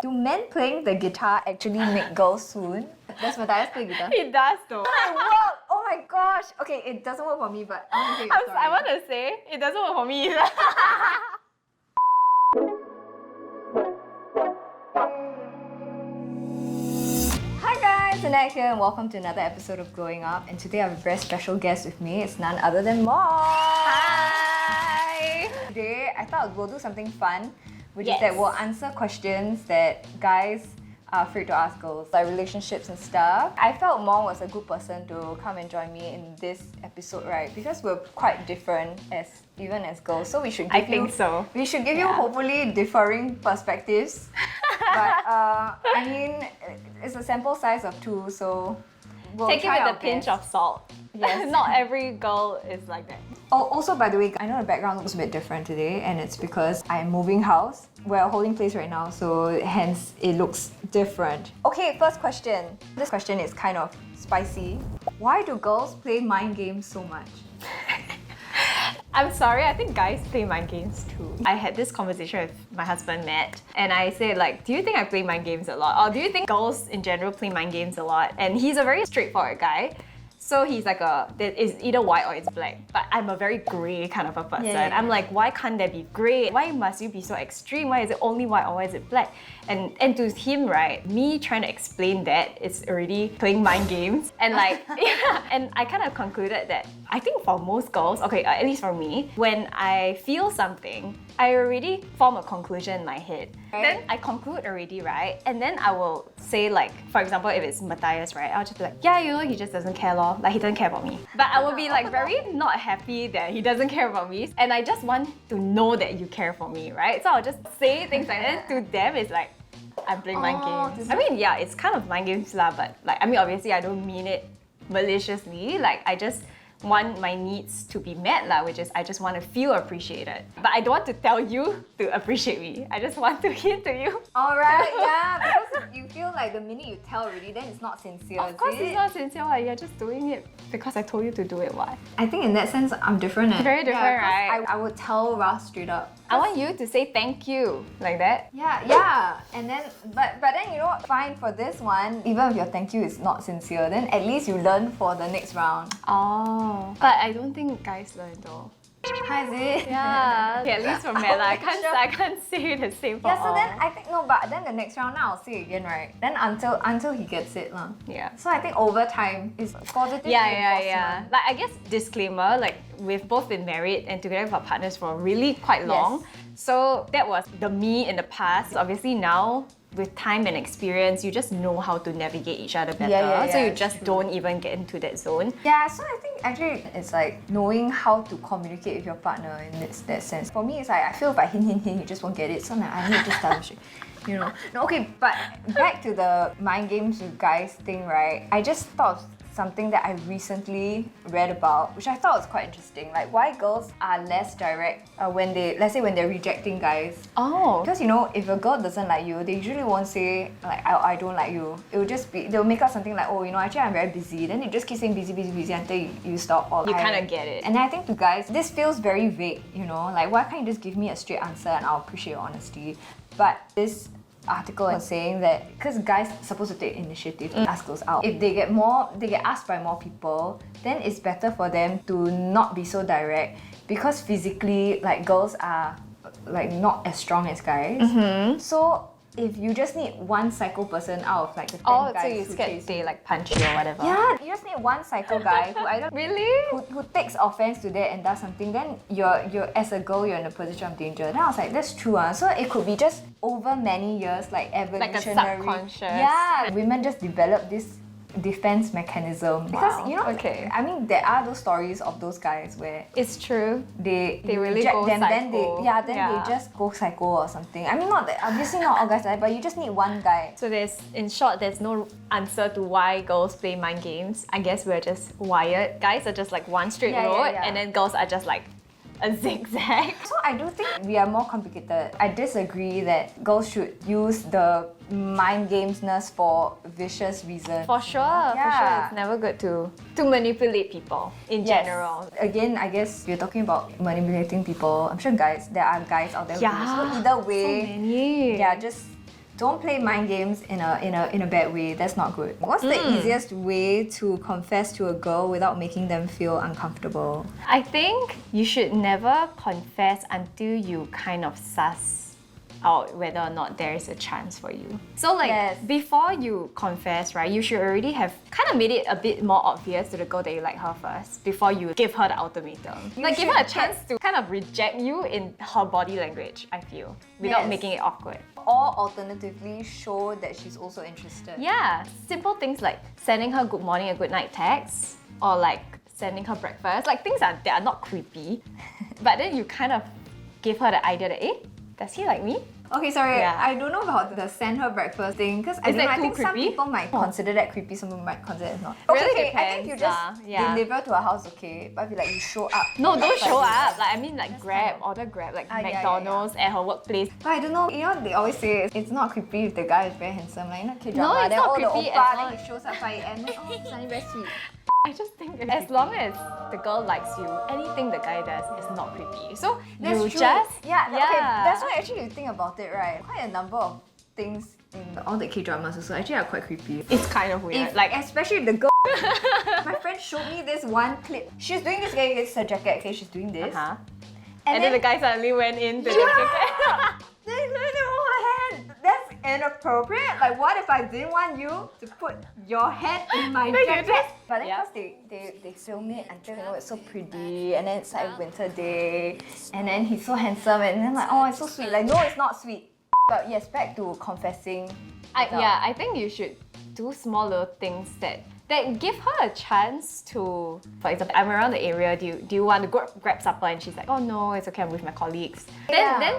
Do men playing the guitar actually make girls swoon? Does Matthias play guitar? It does though. It works! Oh my gosh! Okay, it doesn't work for me, but I want to hear your story. I want to say, it doesn't work for me either. Hi guys, Annette here and welcome to another episode of Growing Up. And today I have a very special guest with me. It's none other than Mom. Hi! Today I thought we'll do something fun, which is Yes. that we'll answer questions that guys are afraid to ask girls, like relationships and stuff. I felt Mom was a good person to come and join me in this episode, right? Because we're quite different even as girls, so we should give think so. We should give you hopefully differing perspectives. But I mean, it's a sample size of 2, so we'll Take it try with our a pinch best. of salt. Yes. Not every girl is like that. Oh, also, by the way, I know the background looks a bit different today, and it's because I'm moving house. We're holding place right now, so hence it looks different. Okay, first question. This question is kind of spicy. Why do girls play mind games so much? I'm sorry, I think guys play mind games too. I had this conversation with my husband, Matt, and I said like, do you think I play mind games a lot? Or do you think girls in general play mind games a lot? And he's a very straightforward guy. So he's like it's either white or it's black. But I'm a very grey kind of a person. Yeah. I'm like, why can't there be grey? Why must you be so extreme? Why is it only white or why is it black? And to him, right, me trying to explain that is already playing mind games. And like, yeah, and I kind of concluded that I think for most girls, okay, at least for me, when I feel something, I already form a conclusion in my head. Right. Then I conclude already, right? And then I will say like, for example, if it's Matthias, right? I'll just be like, yeah, you know, he just doesn't care lor. Like he doesn't care about me. But I will be like very not happy that he doesn't care about me. And I just want to know that you care for me, right? So I'll just say things like that. To them, it's like, I'm playing mind games. I mean, yeah, it's kind of mind games lah, but like, I mean, obviously I don't mean it maliciously. Like, I just want my needs to be met lah, which is I just want to feel appreciated. But I don't want to tell you to appreciate me. I just want to hint to you. Alright, yeah, because you feel like the minute you tell already, then it's not sincere. Of course it's not sincere, why? You're just doing it because I told you to do it, why? I think in that sense, I'm different. Very different, right? I would tell Ross straight up. I want you to say thank you, like that. Yeah. And then, but then you know what? Fine for this one. Even if your thank you is not sincere, then at least you learn for the next round. Oh. But I don't think guys learn though. Hi, is it? Yeah. Okay, at least for Mela, I can't say the same for Yeah. So all. then I think no, but then the next round now I'll say again, right? Then until he gets it, lah. Yeah. So I think over time is positive Yeah. reinforcement. Like I guess disclaimer, like we've both been married and together with our partners for really quite long. Yes. So that was the me in the past. Obviously now, with time and experience, you just know how to navigate each other better. Yeah, so you it's just don't even get into that zone. Yeah, so I think actually it's like knowing how to communicate with your partner in that sense. For me, it's like I feel if I hint, you just won't get it. So I'm like, I need to establish it. You know? No, okay, but back to the mind games with guys thing, right? I just thought of something that I recently read about, which I thought was quite interesting. Like why girls are less direct when they're rejecting guys. Oh. Because you know, if a girl doesn't like you, they usually won't say like I don't like you. It will just be they'll make up something like, oh, you know, actually I'm very busy. Then they just keep saying busy until you stop or You kind of get it. And I think to guys, this feels very vague, you know, like why can't you just give me a straight answer and I'll appreciate your honesty. But this article was saying that because guys are supposed to take initiative to ask girls out. If they get asked by more people, then it's better for them to not be so direct because physically, like girls are like not as strong as guys. So if you just need one psycho person out of like the 10 Oh, guys so you who scared chase they like punch you or whatever? yeah, you just need one psycho guy who either Really? who takes offense to that and does something, then you're as a girl you're in a position of danger. Then I was like, that's true. So it could be just over many years, like evolutionary. subconscious. Yeah, women just develop this defense mechanism because you know. Okay. I mean, there are those stories of those guys where It's true. they really reject go them, then psycho. they just go psycho or something. I mean, not that obviously not all guys like that, but you just need one guy. So in short, there's no answer to why girls play mind games. I guess we're just wired. Guys are just like one straight road, and then girls are just like a zigzag. So I do think we are more complicated. I disagree that girls should use the mind gamesness for vicious reasons. For sure. It's never good to manipulate people in general. Again, I guess we're talking about manipulating people. I'm sure there are guys out there who do. So either way, so many. yeah, just don't play mind games in a bad way. That's not good. What's the easiest way to confess to a girl without making them feel uncomfortable? I think you should never confess until you kind of suss out whether or not there is a chance for you. So like Yes. before you confess, right, you should already have kind of made it a bit more obvious to the girl that you like her first before you give her the ultimatum. Like give her a chance to kind of reject you in her body language, I feel, without Yes. making it awkward. Or alternatively, show that she's also interested. Yeah, simple things like sending her good morning and good night text, or like sending her breakfast, like things that are not creepy, but then you kind of give her the idea that, does he like me? Okay, sorry, Yeah. I don't know about the send her breakfast thing because I Is don't know. that I too think some creepy? people might consider that creepy, some people might consider it not. Really Okay, I think depends, you just yeah. deliver to a house, okay? But I feel like you show up. No, don't That's show like- up. Like I mean, like Grab, order Grab, like yeah, McDonald's at her workplace. But I don't know, you know, they always say it's not creepy if the guy is very handsome, like, you know, K-drama, No, it's then not oh, creepy the as oppa, long- then he shows up 5 a.m. then, oh, suddenly very sweet. I just think as long as the girl likes you, anything the guy does is not creepy. So That's you true. just yeah, okay, that's why actually you think about it, right? Quite a number of things in all the K-dramas also actually are quite creepy. it's kind of weird. Like especially the girl. My friend showed me this one clip. She's doing this, okay, it's her jacket, okay, she's doing this. uh-huh. And then the guy suddenly went into the Yeah! Then it's like, oh my hand, that's inappropriate. Like what if I didn't want you to put your head in my you jacket? just- But then Yeah. because they film it until you know it's so pretty and then it's like winter day and then he's so handsome and then like, oh, it's so sweet. Like no, it's not sweet. But yes, back to confessing. without- I think you should do small little things that give her a chance to, for example, I'm around the area, do you want to grab supper? And she's like, oh no, it's okay, I'm with my colleagues. Yeah. Then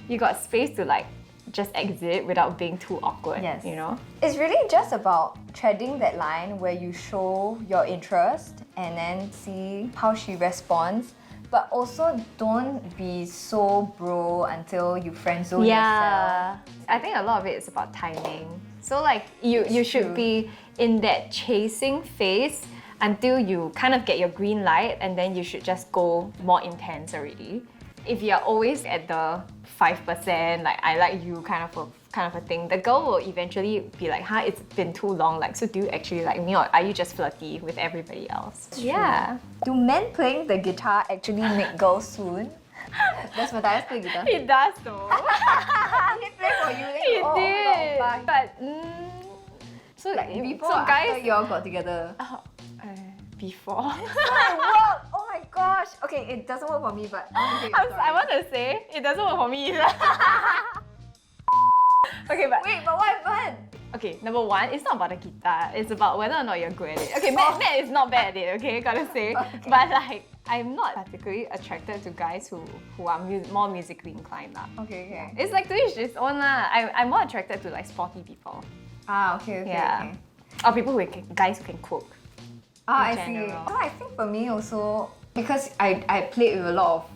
you got space to like just exit without being too awkward, Yes. you know? It's really just about treading that line where you show your interest and then see how she responds. But also don't be so bro until you friend zone yourself. Yeah, I think a lot of it is about timing. So like you should true. be in that chasing phase until you kind of get your green light, and then you should just go more intense already. If you're always at the 5%, like I like you kind of a thing, the girl will eventually be like, huh, it's been too long, like, so do you actually like me, or are you just flirty with everybody else? Yeah. Do men playing the guitar actually make girls swoon? Does Matthias play guitar? He does though. He play for you. Then He you, oh, did. Oh my God, But so like before, so or guys, after you all got together. before. It worked. Oh my gosh. Okay, it doesn't work for me, but I want to hear your story. I want to say it doesn't work for me either. Okay, but Wait, but what happened? okay, number one, it's not about the guitar. It's about whether or not you're good at it. Okay, Matt is not bad at it. Okay, gotta say. Okay. But like, I'm not particularly attracted to guys who are more musically inclined lah. Okay. It's like to each his own lah. I'm more attracted to like sporty people. Okay. Yeah. Okay. Or people guys who can cook. I in see. general. So I think for me also, because I played with a lot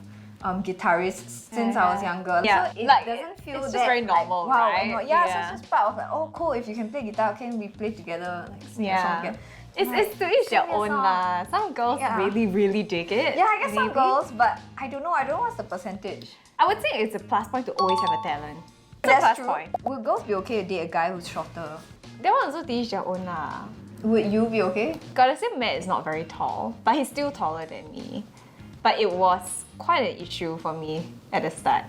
of guitarists since I was younger, Yeah, so it like, doesn't feel it's just that very normal, like, wow, right? no, yeah, so Yeah. it's just part of like, oh cool, if you can play guitar, can we play together, like sing a song Yeah. together. It's to each their sing a own song. lah. Some girls Yeah. really dig it. Yeah, I guess some maybe. girls, but I don't know what's the percentage. I would say it's a plus point to always have a talent. It's a That's plus true. point. Would girls be okay to date a guy who's shorter? That one also to each their own lah. Would you be okay? Gotta say Matt is not very tall, but he's still taller than me. But it was quite an issue for me at the start.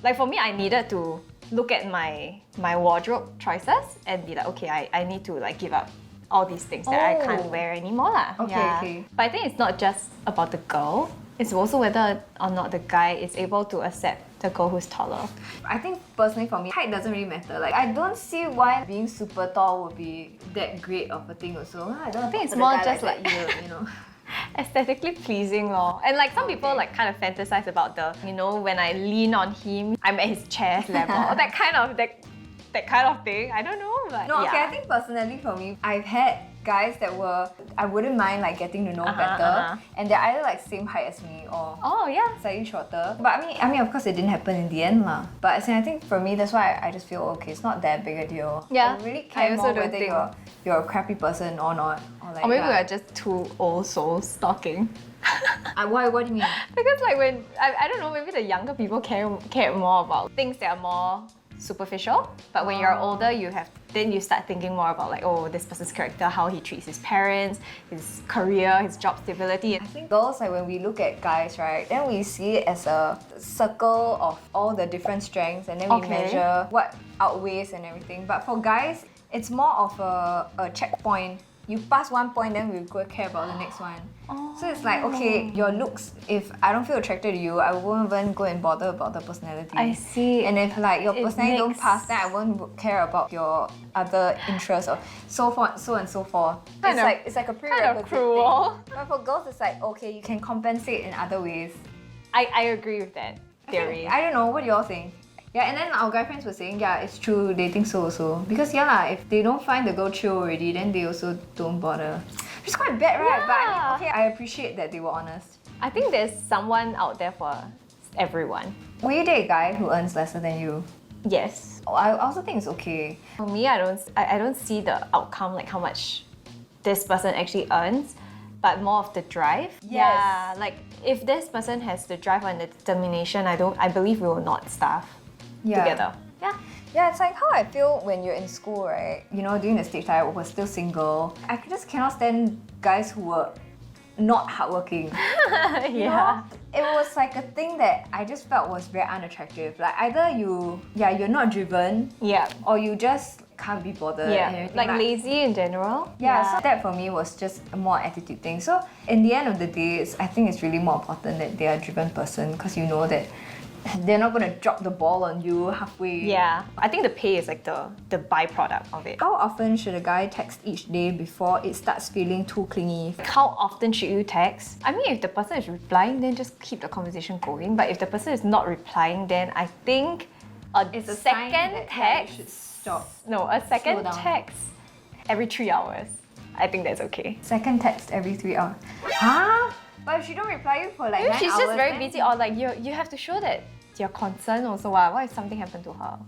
Like for me, I needed to look at my wardrobe choices and be like, okay, I need to like give up all these things that I can't Oh. wear anymore lah. Okay, okay. But I think it's not just about the girl. It's also whether or not the guy is able to accept the girl who's taller. I think personally for me, height doesn't really matter. Like I don't see why being super tall would be that great of a thing also. I don't think it's talk to the more guy just like like- you know. Aesthetically pleasing lor. And like some people like kind of fantasize about the, you know, when I lean on him, I'm at his chest level. that kind of thing. I don't know, but No, yeah. okay, I think personally for me, I've had guys that were, I wouldn't mind like getting to know better, and they're either like same height as me or Oh yeah. slightly shorter. But I mean, of course, it didn't happen in the end, lah. But as in, I think for me, that's why I just feel okay. It's not that big a deal. Yeah, I really I care also more don't whether think- you're a crappy person or not, or like. Or maybe yeah. we're just two old souls stalking. Why? What do you mean? Because like when I don't know, maybe the younger people care more about things that are more superficial. But when you're older, then you start thinking more about like, oh, this person's character, how he treats his parents, his career, his job stability. I think girls, like when we look at guys, right, then we see it as a circle of all the different strengths, and then we measure what outweighs and everything. But for guys, it's more of a checkpoint. You pass one point, then we go care about the next one. So it's like, okay, your looks, if I don't feel attracted to you, I won't even go and bother about the personality. I see. And if like your personality don't pass, then I won't care about your other interests or so forth, so and so forth. It's like a prerequisite kind of cruel. thing. But for girls, it's like, okay, you can compensate in other ways. I agree with that theory. I don't know, what do y'all think? Yeah, and then our guy friends were saying, yeah, it's true, they think so also. Because yeah lah, if they don't find the girl chill already, then they also don't bother. Which is quite bad, right? Yeah. But I mean, okay, I appreciate that they were honest. I think there's someone out there for everyone. Will you date a guy who earns lesser than you? Yes. I also think it's okay. For me, I don't see the outcome, like how much this person actually earns, but more of the drive. Yes. Yeah, like if this person has the drive and the determination, I believe we will not starve together. Yeah. Yeah, it's like how I feel when you're in school, right? You know, during the stage that I was still single, I just cannot stand guys who were not hardworking. Yeah. You know? It was like a thing that I just felt was very unattractive. Like either you're not driven, Yeah. or you just can't be bothered. Yeah. And everything. Like lazy in general. Yeah, so that for me was just a more attitude thing. So in the end of the day, I think it's really more important that they are a driven person, because you know that they're not going to drop the ball on you halfway. Yeah. I think the pay is like the byproduct of it. How often should a guy text each day before it starts feeling too clingy? How often should you text? I mean, if the person is replying, then just keep the conversation going. But if the person is not replying, then I think It's a second sign that, yeah, you text. should stop. No, a second Slow down. text every 3 hours. I think that's okay. Second text every 3 hours. Huh? But if she don't reply you for like 9 hours, She's just very then- busy, or like you have to show that you're concerned also. What if something happened to her?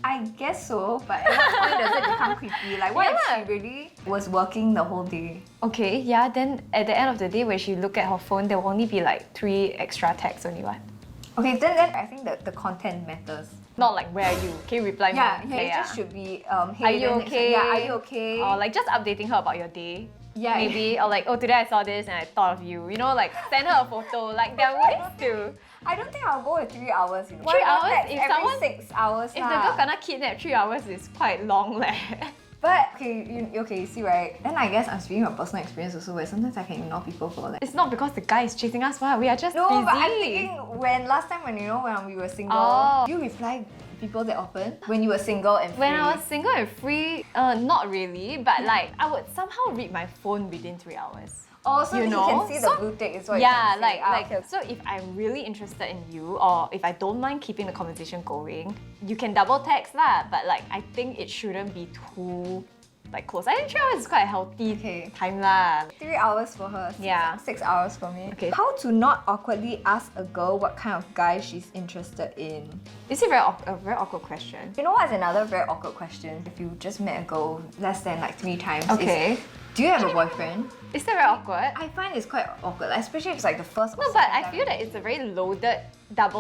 I guess so, but at what point does it become creepy? Like, what if she really was working the whole day? Okay, yeah, then at the end of the day, when she look at her phone, there will only be like 3 extra texts only, what? Okay, then I think that the content matters. Not like, where are you? Can you reply me? Yeah, Okay, it just should be, hey, Are you then next okay? time, yeah, are you okay? Or like just updating her about your day. Yeah. Maybe. Or like, oh, today I saw this and I thought of you. You know, like send her a photo. Like there are ways to. I don't think I'll go with 3 hours. You know. 3 Why not hours? text If every someone- 6 hours. If the girl gonna kidnap, 3 hours is quite long leh. But okay, you see, right? Then I guess I'm speaking of personal experience also, where sometimes I can ignore people for like. It's not because the guy is chasing us, wow, we are just No, busy. but I'm thinking when last time when we were single, Oh. you reply people that often when you were single and free. When I was single and free, not really, but like I would somehow read my phone within 3 hours. Oh, so you you know? can see the So- blue tick is what Yeah, you're trying to say. like so if I'm really interested in you, or if I don't mind keeping the conversation going, you can double text lah, but like I think it shouldn't be too like close. I think 3 hours is quite a healthy time lah. 3 hours for her. Yeah. 6 hours for me. Okay. How to not awkwardly ask a girl what kind of guy she's interested in? Is it a very awkward question? You know what's another very awkward question? If you just met a girl less than like 3 times, Okay. is, do you have a boyfriend? Is that very awkward? I find it's quite awkward, like, especially if it's like the first or No, but second I time. feel that it's a very loaded,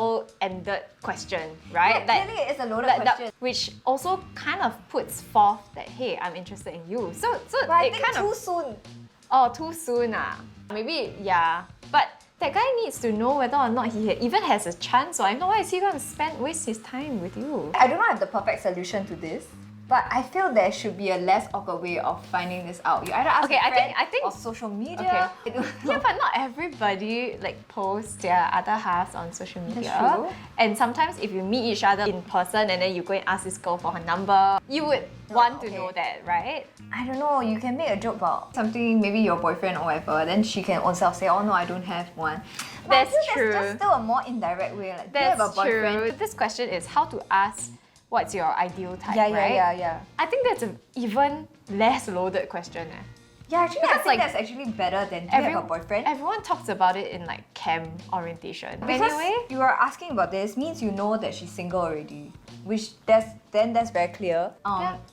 double-ended question, right? Yeah, clearly it's a loaded that- question. which also kind of puts forth that, hey, I'm interested in you. So But I it think kind too of soon. too soon maybe yeah. But that guy needs to know whether or not he even has a chance. Or I know why is he going to waste his time with you? I do not have the perfect solution to this, but I feel there should be a less awkward way of finding this out. You either ask Okay, a I friend think- or social media. I don't know. Yeah, but not everybody like posts their other halves on social media. true. And sometimes if you meet each other in person and then you go and ask this girl for her number, you would want to okay. know that, right? I don't know, you can make a joke about something, maybe your boyfriend or whatever, then she can also say, oh no, I don't have one. But That's I feel true. That's just still a more indirect way. Like, do you have a That's boyfriend? true. This question is how to ask what's your ideal type, Yeah, right? yeah. I think that's an even less loaded question. Yeah, actually, I Because, think like, that's actually better than do you have a boyfriend? Everyone talks about it in like camp orientation. Because Anyway, you are asking about this means you know that she's single already, which that's very clear.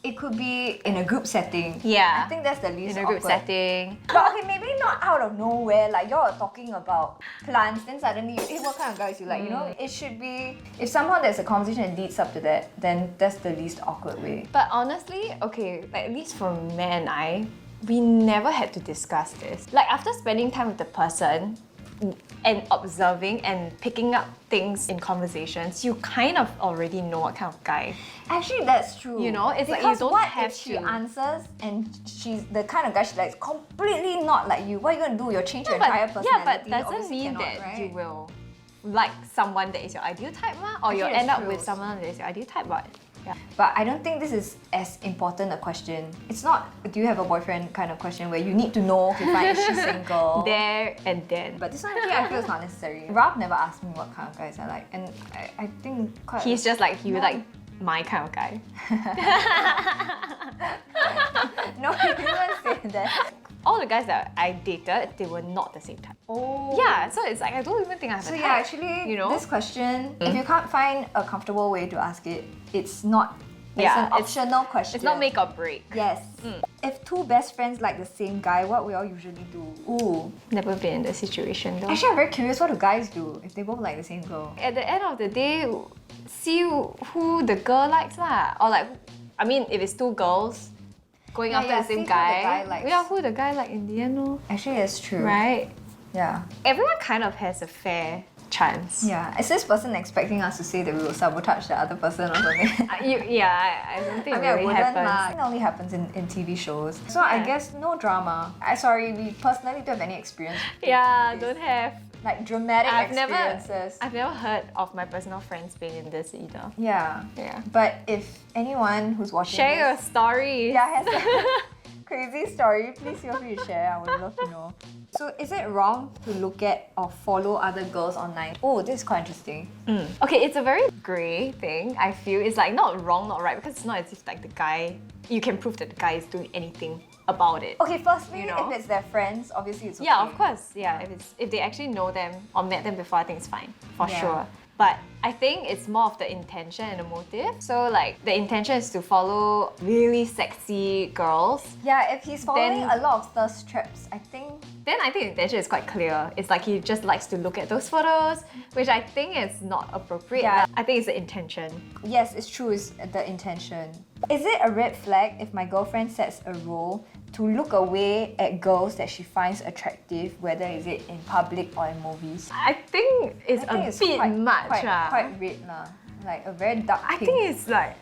It could be in a group setting. Yeah. I think that's the least in a group awkward. setting. But okay, maybe not out of nowhere. Like you're talking about plants, then suddenly you, hey, what kind of guys you like? You know, it should be if somehow there's a conversation that leads up to that, then that's the least awkward way. But honestly, okay, like at least for May and I, we never had to discuss this. Like after spending time with the person and observing and picking up things in conversations, you kind of already know what kind of guy. Actually, that's true. You know, it's because like you don't what have if she to. answers and she's the kind of guy she likes completely not like you? What are you gonna do? You'll change your entire personality. Yeah, but doesn't Obviously mean cannot, that right? you will like someone that is your ideal type, or you'll Actually, end that's up true. with someone that is your ideal type, but yeah. But I don't think this is as important a question. It's not do you have a boyfriend kind of question where you need to know okay, fine, is she single? There and then. But this one actually I feel is not necessary. Ralph never asked me what kind of guys I like, and I think quite. He's just like, you like my kind of guy. No, he didn't say that. All the guys that I dated, they were not the same type. Oh. Yeah, so it's like I don't even think I have So a type. yeah, actually, you know? this question, if you can't find a comfortable way to ask it, it's not. It's Yeah, an optional question. It's not make or break. Yes. If two best friends like the same guy, what we all usually do? Ooh. Never been in the situation though. Actually, I'm very curious. What do guys do if they both like the same girl? At the end of the day, see who the girl likes lah. Or like, I mean, if it's two girls going Yeah, after yeah, the see same who the guy guy, likes. yeah, who the guy like in the end, no? Actually, it's true. Right? Yeah. Everyone kind of has a fair chance. Yeah. Is this person expecting us to say that we will sabotage the other person or something? I don't think I mean, it I really wouldn't happens. lah. It only happens in TV shows. So I guess no drama. Sorry, we personally don't have any experience. with Yeah, this. don't have. Like dramatic I've experiences. never heard of my personal friends being in this either. Yeah. Yeah. But if anyone who's watching Share your this, stories. yeah, has a crazy story, please feel free to share. I would love to know. So is it wrong to look at or follow other girls online? Oh, this is quite interesting. Okay, it's a very grey thing, I feel. It's like not wrong, not right, because it's not as if like the guy, you can prove that the guy is doing anything about it. Okay, firstly, You know? if it's their friends, obviously it's okay. Yeah, of course. Yeah, if they actually know them or met them before, I think it's fine, for Yeah. sure. But I think it's more of the intention and the motive. So like the intention is to follow really sexy girls. Yeah, if he's following Then- a lot of thirst traps, I think. Then I think the intention is quite clear. It's like he just likes to look at those photos, which I think is not appropriate. Yeah. I think it's the intention. Yes, it's true, it's the intention. Is it a red flag if my girlfriend sets a rule to look away at girls that she finds attractive, whether is it in public or in movies? I think it's I think a it's bit much. quite red lah. Like a very dark I pink. think it's like...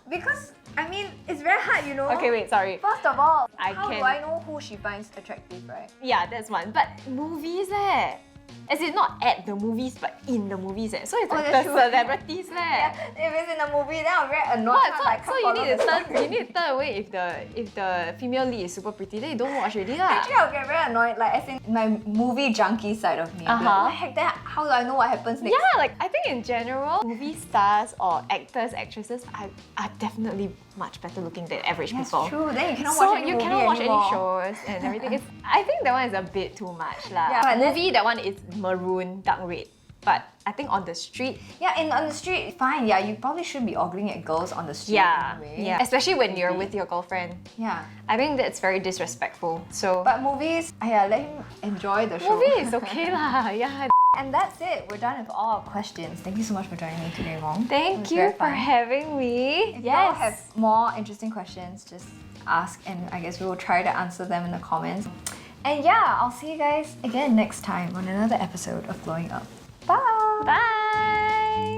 Because, I mean, it's very hard, you know? Okay, wait, sorry. First of all, I how do can- I know who she finds attractive, right? Yeah, that's one. But movies As in not at the movies, but in the movies So it's like the that's true. celebrities Yeah, if it's in a movie, then I'm very annoyed. What? I'm So, like, so can't you follow need to the turn story. you need to turn away if the female lead is super pretty, then you don't watch already lah. Actually, I'll get very annoyed, like as in my movie junkie side of me. I'll be like, what the heck, then how do I know what happens next? Yeah, like I think in general, movie stars or actors, actresses are definitely much better looking than average That's people. true. Then you cannot So watch any you movie cannot watch anymore. any shows and everything. I think that one is a bit too much lah. Yeah, but movie that one is maroon, dark red. But I think on the street, Yeah, on the street, fine. Yeah, you probably shouldn't be ogling at girls on the street anyway. yeah, especially when you're with your girlfriend. Yeah. I think that's very disrespectful. So But movies, yeah, let him enjoy the show. movie is okay lah. Yeah. And that's it. We're done with all our questions. Thank you so much for joining me today, Mom. It Thank was you very for fun. having me. If y'all have more interesting questions, just ask and I guess we will try to answer them in the comments. And yeah, I'll see you guys again next time on another episode of Glowing Up. Bye! Bye.